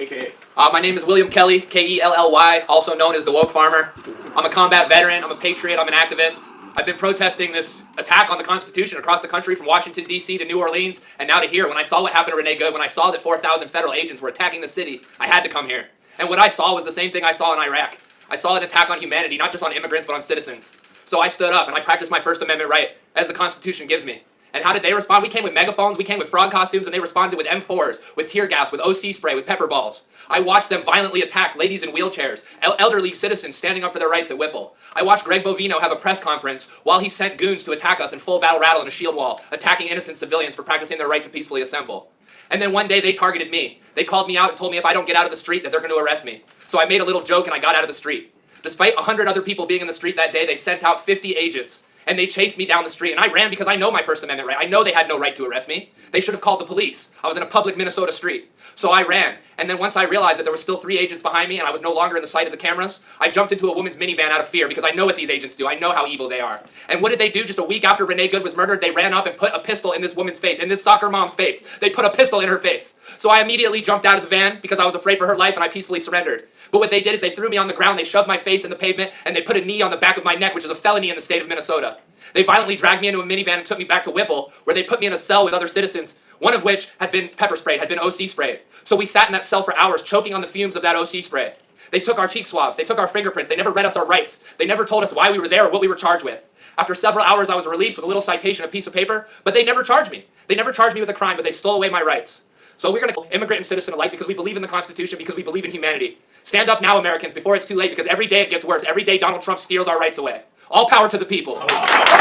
AKA? My name is William Kelly, Kelly, also known as the Woke Farmer. I'm a combat veteran, I'm a patriot, I'm an activist. I've been protesting this attack on the Constitution across the country from Washington, D.C. to New Orleans, and now to here. When I saw what happened to Renee Good, when I saw that 4,000 federal agents were attacking the city, I had to come here. And what I saw was the same thing I saw in Iraq. I saw an attack on humanity, not just on immigrants, but on citizens. So I stood up and I practiced my First Amendment right, as the Constitution gives me. And how did they respond? We came with megaphones, we came with frog costumes, and they responded with M4s, with tear gas, with OC spray, with pepper balls. I watched them violently attack ladies in wheelchairs, elderly citizens standing up for their rights at Whipple. I watched Greg Bovino have a press conference while he sent goons to attack us in full battle rattle and a shield wall, attacking innocent civilians for practicing their right to peacefully assemble. And then one day they targeted me. They called me out and told me if I don't get out of the street that they're going to arrest me. So I made a little joke and I got out of the street. Despite 100 other people being in the street that day, they sent out 50 agents. And they chased me down the street, and I ran because I know my First Amendment right. I know they had no right to arrest me. They should have called the police. I was in a public Minnesota street. So I ran, and then once I realized that there were still 3 agents behind me and I was no longer in the sight of the cameras, I jumped into a woman's minivan out of fear because I know what these agents do. I know how evil they are. And what did they do just a week after Renee Good was murdered? They ran up and put a pistol in this woman's face, in this soccer mom's face. They put a pistol in her face. So I immediately jumped out of the van because I was afraid for her life and I peacefully surrendered. But what they did is they threw me on the ground, they shoved my face in the pavement, and they put a knee on the back of my neck, which is a felony in the state of Minnesota. They violently dragged me into a minivan and took me back to Whipple, where they put me in a cell with other citizens, one of which had been pepper sprayed, had been OC sprayed. So we sat in that cell for hours, choking on the fumes of that OC spray. They took our cheek swabs, they took our fingerprints, they never read us our rights, they never told us why we were there or what we were charged with. After several hours, I was released with a little citation, a piece of paper, but they never charged me. They never charged me with a crime, but they stole away my rights. So we're going to immigrant and citizen alike because we believe in the Constitution, because we believe in humanity. Stand up now, Americans, before it's too late, because every day it gets worse. Every day Donald Trump steals our rights away. All power to the people.